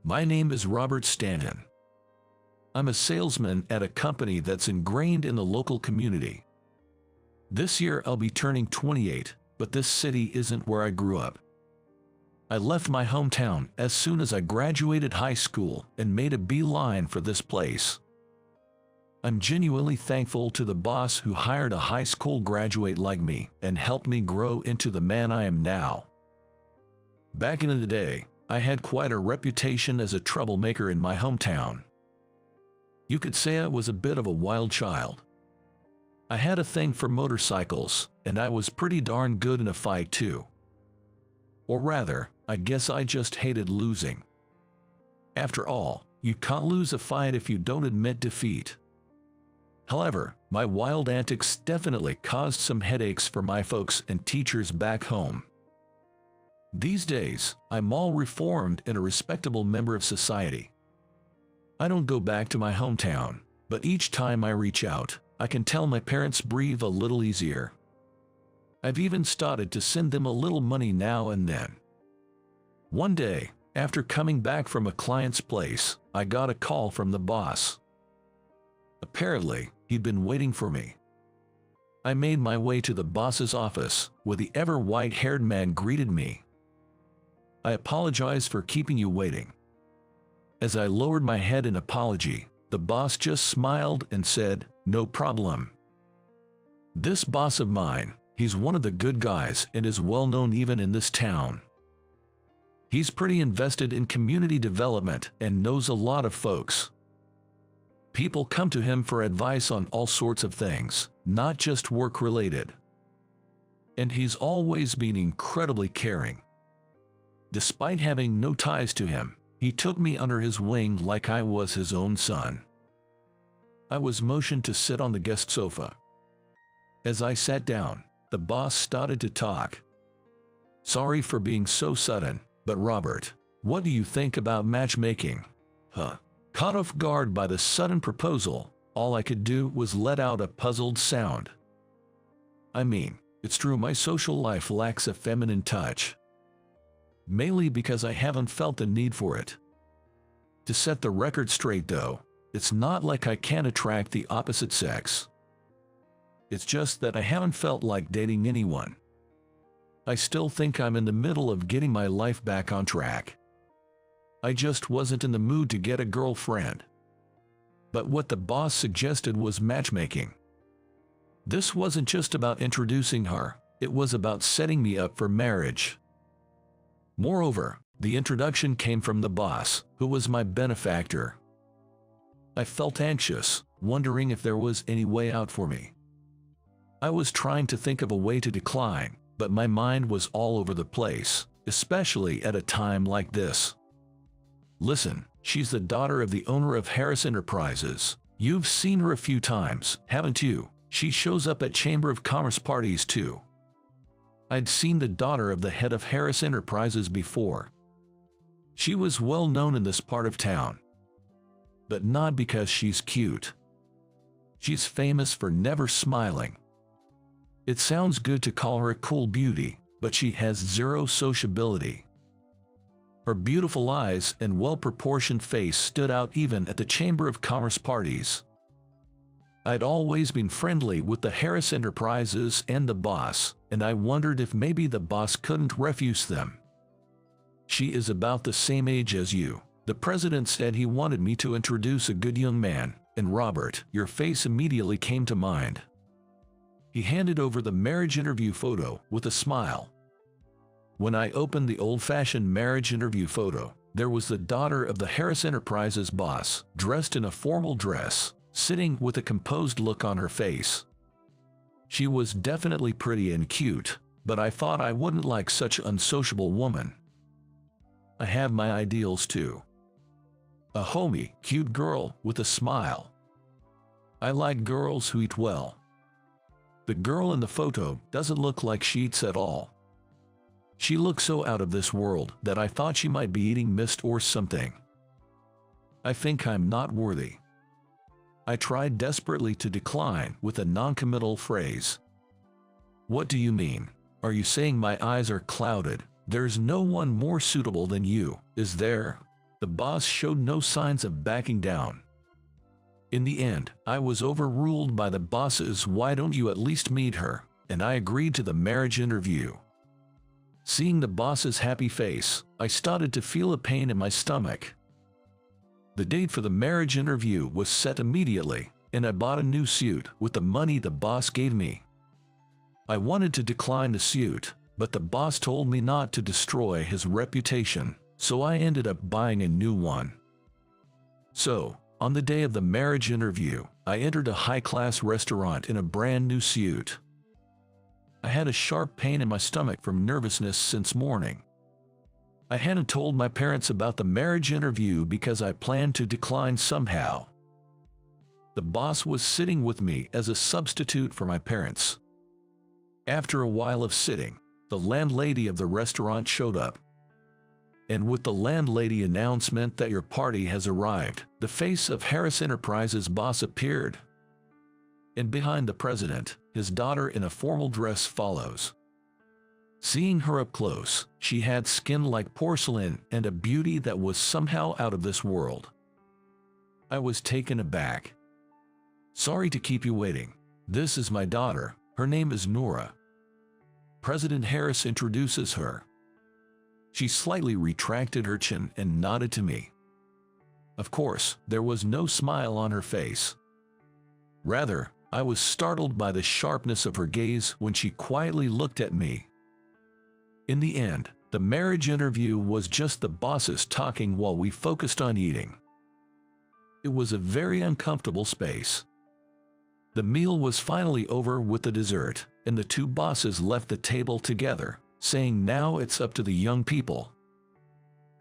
My name is Robert Stanton. I'm a salesman at a company that's ingrained in the local community. This year I'll be turning 28, but this city isn't where I grew up. I left my hometown as soon as I graduated high school and made a beeline for this place. I'm genuinely thankful to the boss who hired a high school graduate like me and helped me grow into the man I am now. Back in the day, I had quite a reputation as a troublemaker in my hometown. You could say I was a bit of a wild child. I had a thing for motorcycles, and I was pretty darn good in a fight too. Or rather, I guess I just hated losing. After all, you can't lose a fight if you don't admit defeat. However, my wild antics definitely caused some headaches for my folks and teachers back home. These days, I'm all reformed and a respectable member of society. I don't go back to my hometown, but each time I reach out, I can tell my parents breathe a little easier. I've even started to send them a little money now and then. One day, after coming back from a client's place, I got a call from the boss. Apparently, he'd been waiting for me. I made my way to the boss's office, where the ever white-haired man greeted me. I apologize for keeping you waiting. As I lowered my head in apology, the boss just smiled and said, "No problem." This boss of mine, he's one of the good guys and is well known even in this town. He's pretty invested in community development and knows a lot of folks. People come to him for advice on all sorts of things, not just work-related. And he's always been incredibly caring. Despite having no ties to him, he took me under his wing like I was his own son. I was motioned to sit on the guest sofa. As I sat down, the boss started to talk. "Sorry for being so sudden, but Robert, what do you think about matchmaking?" Caught off guard by the sudden proposal, all I could do was let out a puzzled sound. I mean, it's true my social life lacks a feminine touch. Mainly because I haven't felt the need for it. To set the record straight though, it's not like I can't attract the opposite sex. It's just that I haven't felt like dating anyone. I still think I'm in the middle of getting my life back on track. I just wasn't in the mood to get a girlfriend. But what the boss suggested was matchmaking. This wasn't just about introducing her, it was about setting me up for marriage. Moreover, the introduction came from the boss, who was my benefactor. I felt anxious, wondering if there was any way out for me. I was trying to think of a way to decline, but my mind was all over the place, especially at a time like this. "Listen, she's the daughter of the owner of Harris Enterprises. You've seen her a few times, haven't you? She shows up at Chamber of Commerce parties too." I'd seen the daughter of the head of Harris Enterprises before. She was well known in this part of town. But not because she's cute. She's famous for never smiling. It sounds good to call her a cool beauty, but she has zero sociability. Her beautiful eyes and well-proportioned face stood out even at the Chamber of Commerce parties. I'd always been friendly with the Harris Enterprises and the boss, and I wondered if maybe the boss couldn't refuse them. "She is about the same age as you. The president said he wanted me to introduce a good young man, and Robert, your face immediately came to mind." He handed over the marriage interview photo with a smile. When I opened the old-fashioned marriage interview photo, there was the daughter of the Harris Enterprises boss, dressed in a formal dress, sitting with a composed look on her face. She was definitely pretty and cute, but I thought I wouldn't like such an unsociable woman. I have my ideals too. A homey, cute girl with a smile. I like girls who eat well. The girl in the photo doesn't look like she eats at all. She looks so out of this world that I thought she might be eating mist or something. I think I'm not worthy. I tried desperately to decline with a non-committal phrase. "What do you mean? Are you saying my eyes are clouded? There's no one more suitable than you, is there?" The boss showed no signs of backing down. In the end, I was overruled by the boss's "why don't you at least meet her?" and I agreed to the marriage interview. Seeing the boss's happy face, I started to feel a pain in my stomach. The date for the marriage interview was set immediately, and I bought a new suit with the money the boss gave me. I wanted to decline the suit, but the boss told me not to destroy his reputation, so I ended up buying a new one. So, on the day of the marriage interview, I entered a high-class restaurant in a brand new suit. I had a sharp pain in my stomach from nervousness since morning. I hadn't told my parents about the marriage interview because I planned to decline somehow. The boss was sitting with me as a substitute for my parents. After a while of sitting, the landlady of the restaurant showed up. And with the landlady announcement that your party has arrived, the face of Harris Enterprises boss appeared. And behind the president, his daughter in a formal dress follows. Seeing her up close, she had skin like porcelain and a beauty that was somehow out of this world. I was taken aback. "Sorry to keep you waiting. This is my daughter. Her name is Nora." President Harris introduces her. She slightly retracted her chin and nodded to me. Of course, there was no smile on her face. Rather, I was startled by the sharpness of her gaze when she quietly looked at me. In the end, the marriage interview was just the bosses talking while we focused on eating. It was a very uncomfortable space. The meal was finally over with the dessert, and the two bosses left the table together, saying now it's up to the young people.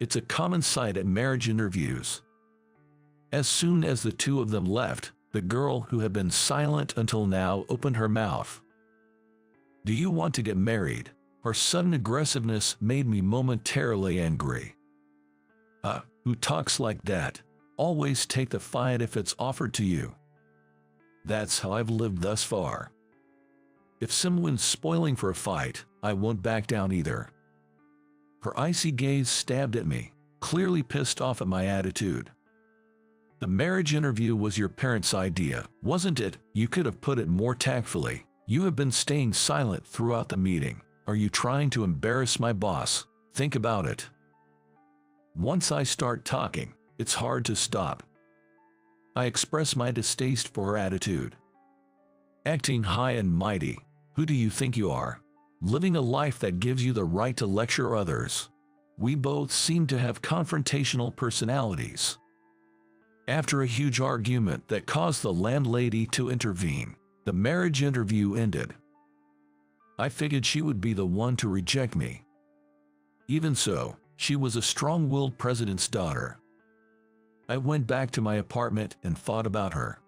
It's a common sight at marriage interviews. As soon as the two of them left, the girl who had been silent until now opened her mouth. "Do you want to get married?" Her sudden aggressiveness made me momentarily angry. Who talks like that? Always take the fight if it's offered to you. That's how I've lived thus far. If someone's spoiling for a fight, I won't back down either. Her icy gaze stabbed at me, clearly pissed off at my attitude. The marriage interview was your parents' idea, wasn't it? You could have put it more tactfully. You have been staying silent throughout the meeting. Are you trying to embarrass my boss? Think about it. Once I start talking, it's hard to stop. I express my distaste for her attitude. Acting high and mighty, who do you think you are? Living a life that gives you the right to lecture others. We both seem to have confrontational personalities. After a huge argument that caused the landlady to intervene, the marriage interview ended. I figured she would be the one to reject me. Even so, she was a strong-willed president's daughter. I went back to my apartment and thought about her.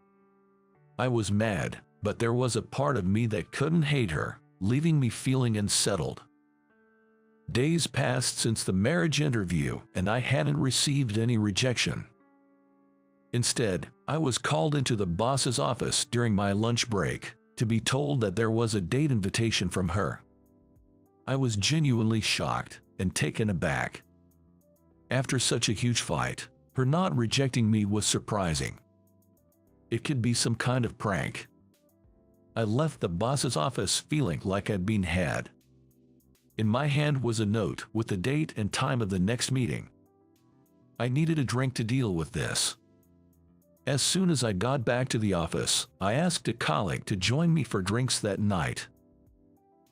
I was mad, but there was a part of me that couldn't hate her, leaving me feeling unsettled. Days passed since the marriage interview, and I hadn't received any rejection. Instead, I was called into the boss's office during my lunch break to be told that there was a date invitation from her. I was genuinely shocked and taken aback. After such a huge fight, her not rejecting me was surprising. It could be some kind of prank. I left the boss's office feeling like I'd been had. In my hand was a note with the date and time of the next meeting. I needed a drink to deal with this. As soon as I got back to the office, I asked a colleague to join me for drinks that night.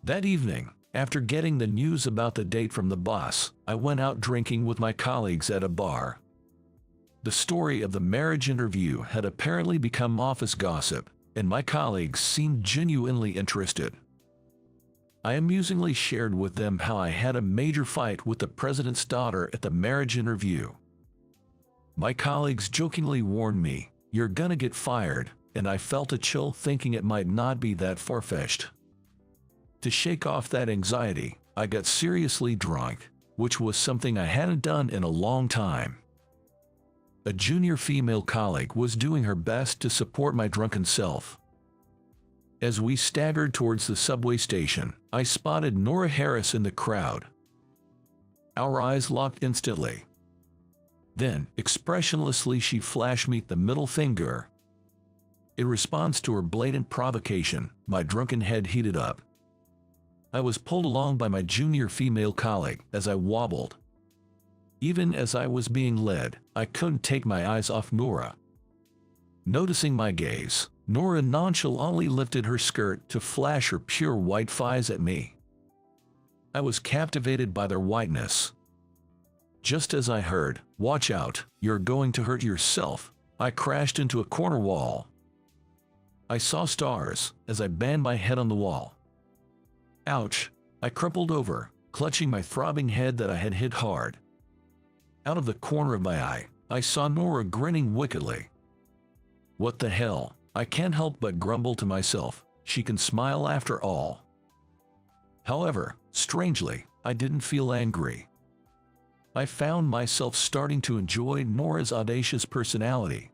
That evening, after getting the news about the date from the boss, I went out drinking with my colleagues at a bar. The story of the marriage interview had apparently become office gossip, and my colleagues seemed genuinely interested. I amusingly shared with them how I had a major fight with the president's daughter at the marriage interview. My colleagues jokingly warned me, "You're gonna get fired," and I felt a chill thinking it might not be that far-fetched. To shake off that anxiety, I got seriously drunk, which was something I hadn't done in a long time. A junior female colleague was doing her best to support my drunken self. As we staggered towards the subway station, I spotted Nora Harris in the crowd. Our eyes locked instantly. Then, expressionlessly, she flashed me the middle finger. In response to her blatant provocation, my drunken head heated up. I was pulled along by my junior female colleague as I wobbled. Even as I was being led, I couldn't take my eyes off Nora. Noticing my gaze, Nora nonchalantly lifted her skirt to flash her pure white thighs at me. I was captivated by their whiteness. Just as I heard, "Watch out, you're going to hurt yourself," I crashed into a corner wall. I saw stars as I banged my head on the wall. Ouch! I crumpled over, clutching my throbbing head that I had hit hard. Out of the corner of my eye, I saw Nora grinning wickedly. What the hell? I can't help but grumble to myself. She can smile after all. However, strangely, I didn't feel angry. I found myself starting to enjoy Nora's audacious personality.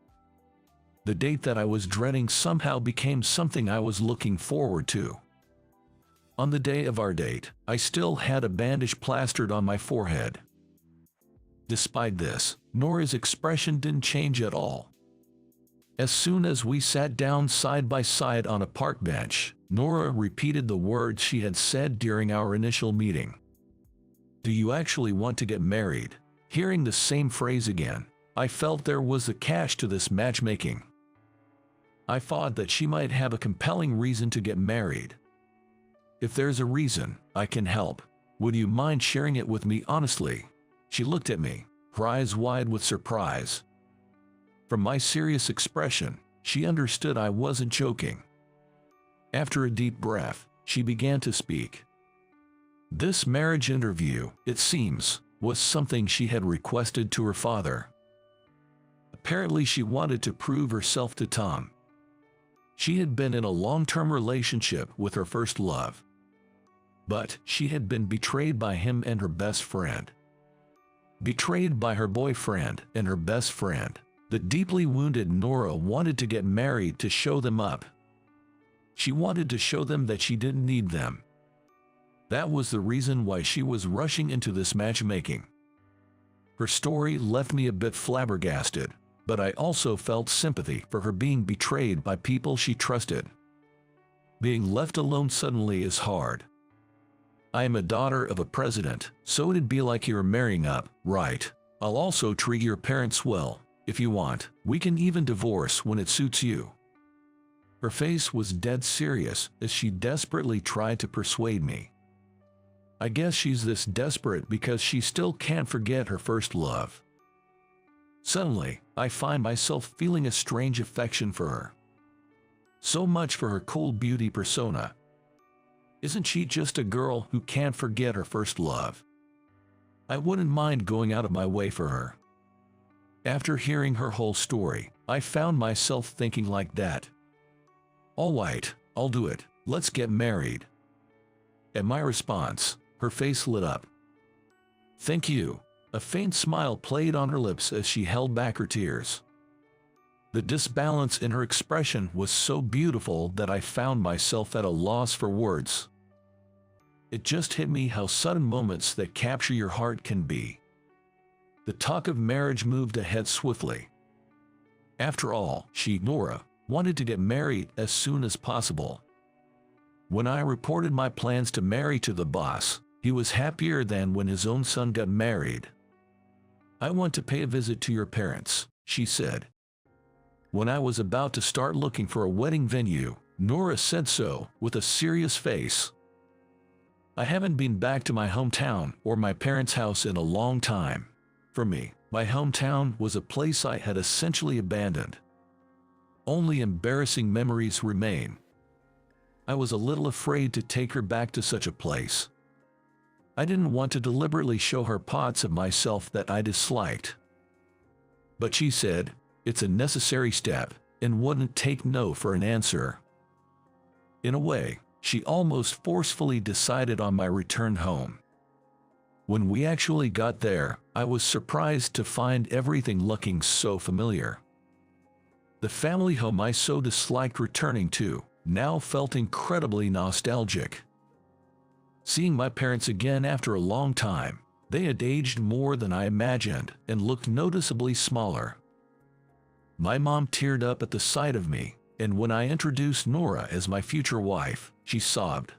The date that I was dreading somehow became something I was looking forward to. On the day of our date, I still had a bandage plastered on my forehead. Despite this, Nora's expression didn't change at all. As soon as we sat down side by side on a park bench, Nora repeated the words she had said during our initial meeting. "Do you actually want to get married?" Hearing the same phrase again, I felt there was a catch to this matchmaking. I thought that she might have a compelling reason to get married. "If there's a reason, I can help. Would you mind sharing it with me honestly?" She looked at me, her eyes wide with surprise. From my serious expression, she understood I wasn't joking. After a deep breath, she began to speak. This marriage interview, it seems, was something she had requested to her father. Apparently she wanted to prove herself to Tom. She had been in a long-term relationship with her first love. But she had been betrayed by him and her best friend. Betrayed by her boyfriend and her best friend. The deeply wounded Nora wanted to get married to show them up. She wanted to show them that she didn't need them. That was the reason why she was rushing into this matchmaking. Her story left me a bit flabbergasted, but I also felt sympathy for her being betrayed by people she trusted. Being left alone suddenly is hard. I am a daughter of a president, so it'd be like you're marrying up, right? I'll also treat your parents well. If you want, we can even divorce when it suits you. Her face was dead serious as she desperately tried to persuade me. I guess she's this desperate because she still can't forget her first love. Suddenly, I find myself feeling a strange affection for her. So much for her cool beauty persona. Isn't she just a girl who can't forget her first love? I wouldn't mind going out of my way for her. After hearing her whole story, I found myself thinking like that. All right, I'll do it. Let's get married. At my response, her face lit up. Thank you. A faint smile played on her lips as she held back her tears. The disbalance in her expression was so beautiful that I found myself at a loss for words. It just hit me how sudden moments that capture your heart can be. The talk of marriage moved ahead swiftly. After all, she, Nora, wanted to get married as soon as possible. When I reported my plans to marry to the boss, he was happier than when his own son got married. I want to pay a visit to your parents, she said. When I was about to start looking for a wedding venue, Nora said so with a serious face. I haven't been back to my hometown or my parents' house in a long time. For me, my hometown was a place I had essentially abandoned. Only embarrassing memories remain. I was a little afraid to take her back to such a place. I didn't want to deliberately show her parts of myself that I disliked. But she said, it's a necessary step, and wouldn't take no for an answer. In a way, she almost forcefully decided on my return home. When we actually got there, I was surprised to find everything looking so familiar. The family home I so disliked returning to now felt incredibly nostalgic. Seeing my parents again after a long time, They had aged more than I imagined and looked noticeably smaller. My mom teared up at the sight of me, and when I introduced Nora as my future wife, she sobbed.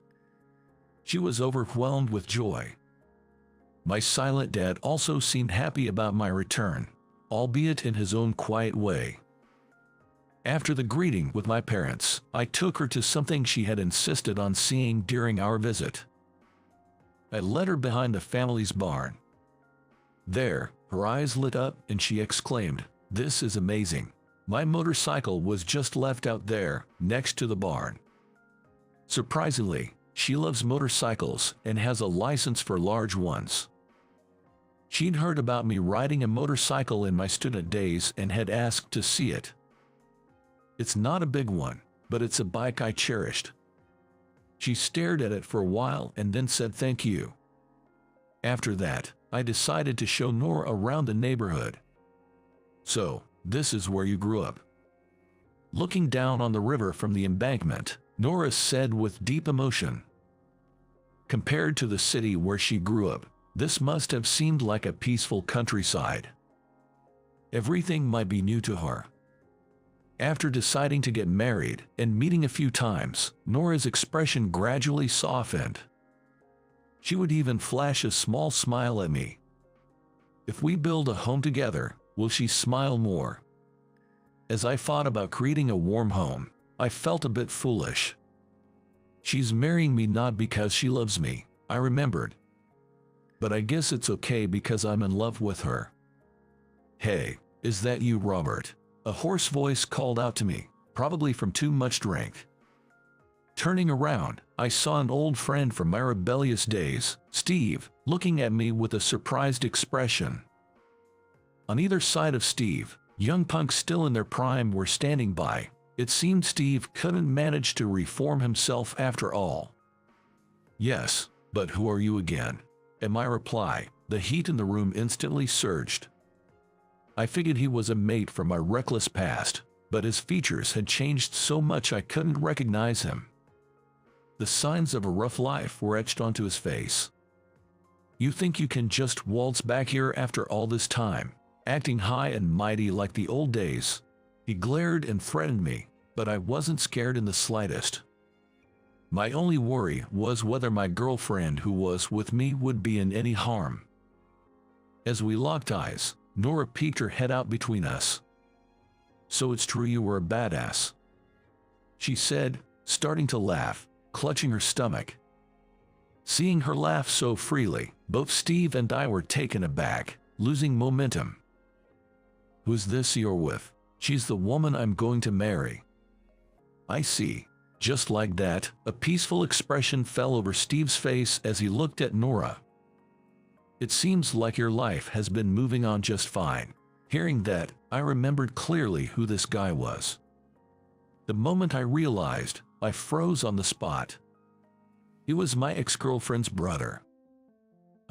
She was overwhelmed with joy. My silent dad also seemed happy about my return, albeit in his own quiet way. After the greeting with my parents, I took her to something she had insisted on seeing during our visit. I led her behind the family's barn. There, her eyes lit up and she exclaimed, "This is amazing. My motorcycle was just left out there, next to the barn." Surprisingly, she loves motorcycles and has a license for large ones. She'd heard about me riding a motorcycle in my student days and had asked to see it. It's not a big one, but it's a bike I cherished. She stared at it for a while and then said thank you. After that, I decided to show Nora around the neighborhood. "So, this is where you grew up?" Looking down on the river from the embankment, Nora said with deep emotion. Compared to the city where she grew up, this must have seemed like a peaceful countryside. Everything might be new to her. After deciding to get married and meeting a few times, Nora's expression gradually softened. She would even flash a small smile at me. If we build a home together, will she smile more? As I thought about creating a warm home, I felt a bit foolish. She's marrying me not because she loves me, I remembered. But I guess it's okay because I'm in love with her. "Hey, is that you, Robert?" A hoarse voice called out to me, probably from too much drink. Turning around, I saw an old friend from my rebellious days, Steve, looking at me with a surprised expression. On either side of Steve, young punks still in their prime were standing by. It seemed Steve couldn't manage to reform himself after all. "Yes, but who are you again?" At my reply, the heat in the room instantly surged. I figured he was a mate from my reckless past, but his features had changed so much I couldn't recognize him. The signs of a rough life were etched onto his face. "You think you can just waltz back here after all this time, acting high and mighty like the old days?" He glared and threatened me, but I wasn't scared in the slightest. My only worry was whether my girlfriend who was with me would be in any harm. As we locked eyes, Nora peeked her head out between us. "So it's true you were a badass?" she said, starting to laugh, clutching her stomach. Seeing her laugh so freely, both Steve and I were taken aback, losing momentum. "Who's this you're with?" "She's the woman I'm going to marry." "I see." Just like that, a peaceful expression fell over Steve's face as he looked at Nora. "It seems like your life has been moving on just fine." Hearing that, I remembered clearly who this guy was. The moment I realized, I froze on the spot. He was my ex-girlfriend's brother.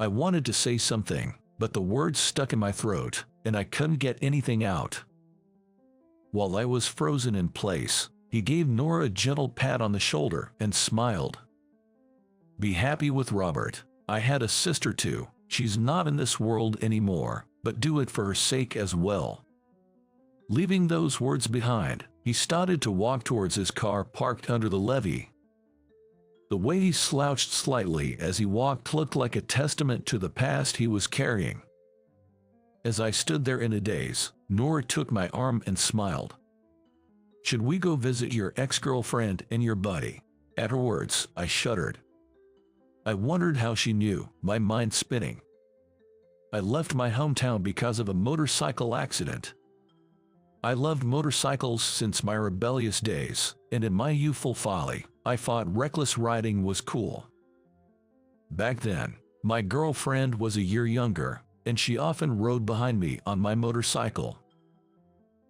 I wanted to say something, but the words stuck in my throat, and I couldn't get anything out. While I was frozen in place, he gave Nora a gentle pat on the shoulder and smiled. "Be happy with Robert. I had a sister too. She's not in this world anymore, but do it for her sake as well." Leaving those words behind, he started to walk towards his car parked under the levee. The way he slouched slightly as he walked looked like a testament to the past he was carrying. As I stood there in a daze, Nora took my arm and smiled. "Should we go visit your ex-girlfriend and your buddy?" At her words, I shuddered. I wondered how she knew, my mind spinning. I left my hometown because of a motorcycle accident. I loved motorcycles since my rebellious days, and in my youthful folly, I thought reckless riding was cool. Back then, my girlfriend was a year younger, and she often rode behind me on my motorcycle.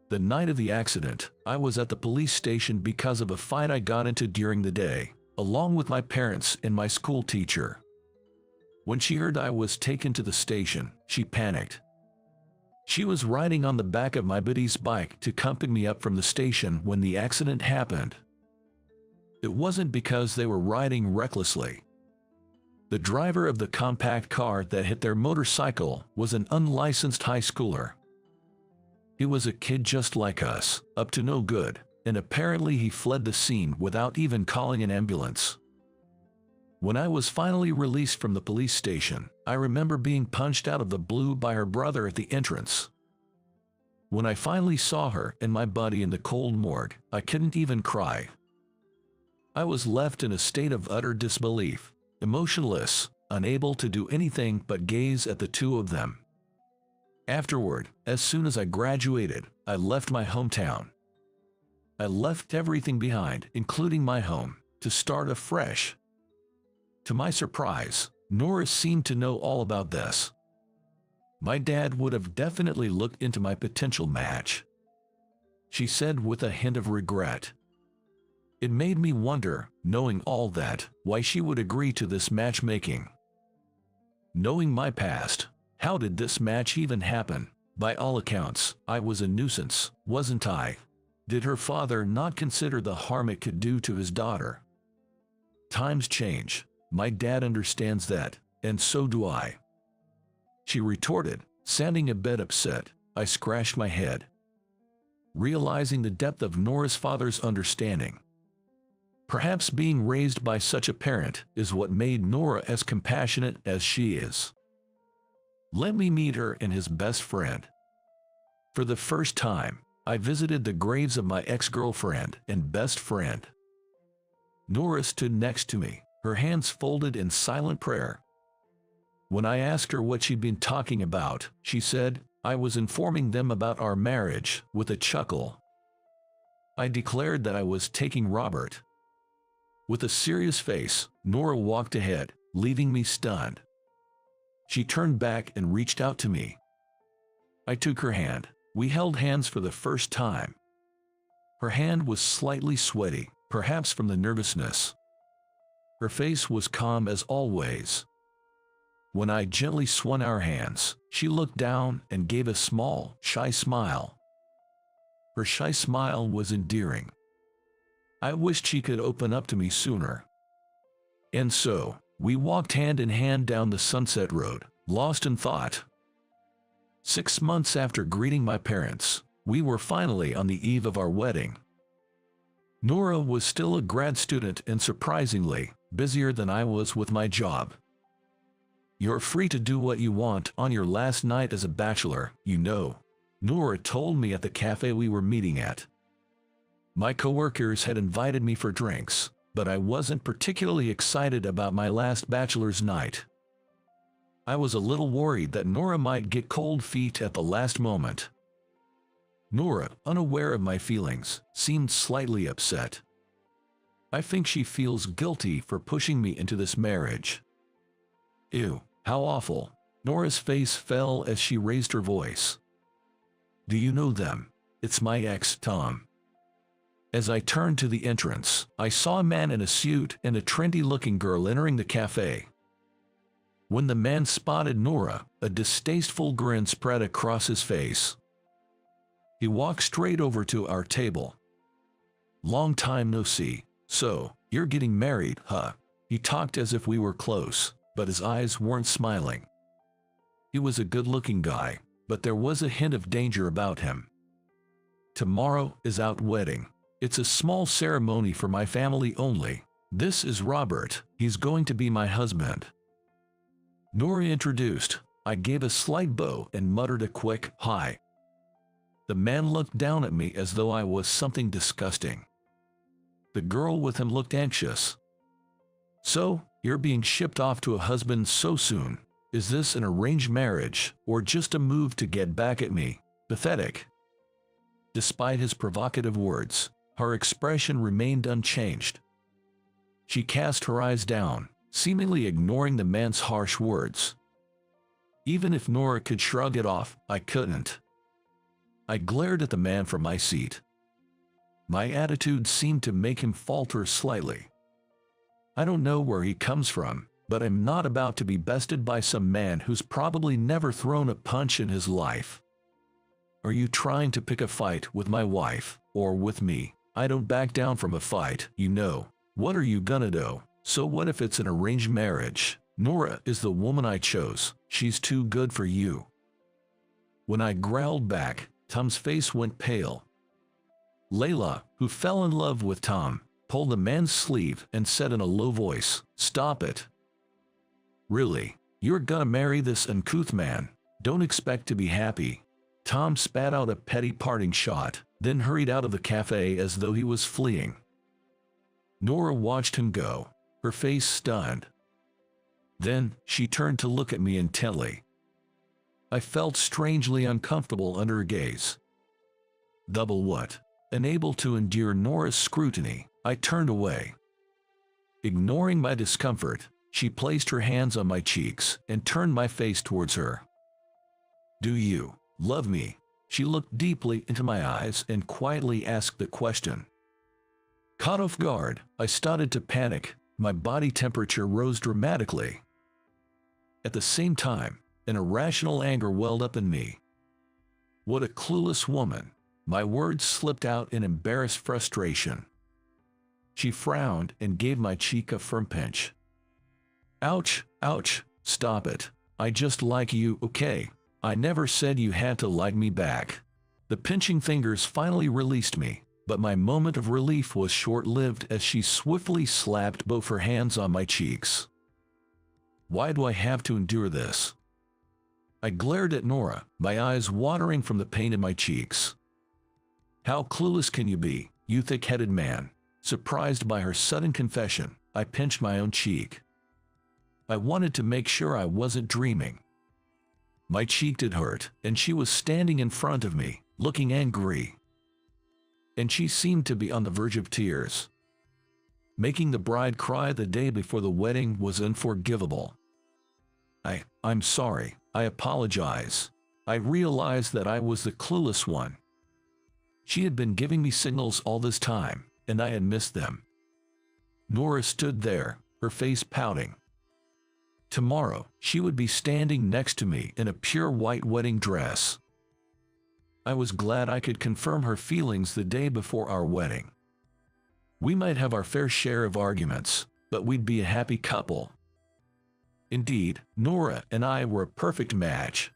The night of the accident, I was at the police station because of a fight I got into during the day, along with my parents and my school teacher. When she heard I was taken to the station, she panicked. She was riding on the back of my buddy's bike to come pick me up from the station when the accident happened. It wasn't because they were riding recklessly. The driver of the compact car that hit their motorcycle was an unlicensed high schooler. He was a kid just like us, up to no good, and apparently he fled the scene without even calling an ambulance. When I was finally released from the police station, I remember being punched out of the blue by her brother at the entrance. When I finally saw her and my buddy in the cold morgue, I couldn't even cry. I was left in a state of utter disbelief, emotionless, unable to do anything but gaze at the two of them. Afterward, as soon as I graduated, I left my hometown. I left everything behind, including my home, to start afresh. To my surprise, Nora seemed to know all about this. My dad would have definitely looked into my potential match. She said with a hint of regret. It made me wonder, knowing all that, why she would agree to this matchmaking. Knowing my past, how did this match even happen? By all accounts, I was a nuisance, wasn't I? Did her father not consider the harm it could do to his daughter? Times change. My dad understands that, and so do I. She retorted, sounding a bit upset. I scratched my head, realizing the depth of Nora's father's understanding. Perhaps being raised by such a parent is what made Nora as compassionate as she is. Let me meet her and his best friend. For the first time, I visited the graves of my ex-girlfriend and best friend. Nora stood next to me, her hands folded in silent prayer. When I asked her what she'd been talking about, she said, I was informing them about our marriage, with a chuckle. I declared that I was taking Robert. With a serious face, Nora walked ahead, leaving me stunned. She turned back and reached out to me. I took her hand. We held hands for the first time. Her hand was slightly sweaty, perhaps from the nervousness. Her face was calm as always. When I gently swung our hands, she looked down and gave a small, shy smile. Her shy smile was endearing. I wished she could open up to me sooner. And so, we walked hand in hand down the Sunset Road, lost in thought. 6 months after greeting my parents, we were finally on the eve of our wedding. Nora was still a grad student and surprisingly, busier than I was with my job. You're free to do what you want on your last night as a bachelor, you know, Nora told me at the cafe we were meeting at. My coworkers had invited me for drinks, but I wasn't particularly excited about my last bachelor's night. I was a little worried that Nora might get cold feet at the last moment. Nora, unaware of my feelings, seemed slightly upset. I think she feels guilty for pushing me into this marriage. Ew, how awful. Nora's face fell as she raised her voice. Do you know them? It's my ex, Tom. As I turned to the entrance, I saw a man in a suit and a trendy-looking girl entering the cafe. When the man spotted Nora, a distasteful grin spread across his face. He walked straight over to our table. Long time no see. So, you're getting married, huh? He talked as if we were close, but his eyes weren't smiling. He was a good-looking guy, but there was a hint of danger about him. Tomorrow is our wedding. It's a small ceremony for my family only. This is Robert. He's going to be my husband. Nora introduced. I gave a slight bow and muttered a quick, hi. The man looked down at me as though I was something disgusting. The girl with him looked anxious. So, you're being shipped off to a husband so soon. Is this an arranged marriage, or just a move to get back at me? Pathetic. Despite his provocative words, her expression remained unchanged. She cast her eyes down, seemingly ignoring the man's harsh words. Even if Nora could shrug it off, I couldn't. I glared at the man from my seat. My attitude seemed to make him falter slightly. I don't know where he comes from, but I'm not about to be bested by some man who's probably never thrown a punch in his life. Are you trying to pick a fight with my wife, or with me? I don't back down from a fight, you know. What are you gonna do? So what if it's an arranged marriage? Nora is the woman I chose. She's too good for you." When I growled back, Tom's face went pale. Layla, who fell in love with Tom, pulled the man's sleeve and said in a low voice, "Stop it. Really? You're gonna marry this uncouth man? Don't expect to be happy." Tom spat out a petty parting shot, then hurried out of the cafe as though he was fleeing. Nora watched him go, her face stunned. Then, she turned to look at me intently. I felt strangely uncomfortable under her gaze. Double what? Unable to endure Nora's scrutiny, I turned away. Ignoring my discomfort, she placed her hands on my cheeks and turned my face towards her. "Do you love me?" She looked deeply into my eyes and quietly asked the question. Caught off guard, I started to panic. My body temperature rose dramatically. At the same time, an irrational anger welled up in me. What a clueless woman. My words slipped out in embarrassed frustration. She frowned and gave my cheek a firm pinch. "Ouch, ouch, stop it. I just like you, okay? I never said you had to like me back." The pinching fingers finally released me, but my moment of relief was short-lived as she swiftly slapped both her hands on my cheeks. Why do I have to endure this? I glared at Nora, my eyes watering from the pain in my cheeks. How clueless can you be, you thick-headed man? Surprised by her sudden confession, I pinched my own cheek. I wanted to make sure I wasn't dreaming. My cheek did hurt, and she was standing in front of me, looking angry. And she seemed to be on the verge of tears. Making the bride cry the day before the wedding was unforgivable. I'm sorry. I apologize. I realized that I was the clueless one. She had been giving me signals all this time, and I had missed them. Nora stood there, her face pouting. Tomorrow, she would be standing next to me in a pure white wedding dress. I was glad I could confirm her feelings the day before our wedding. We might have our fair share of arguments, but we'd be a happy couple. Indeed, Nora and I were a perfect match.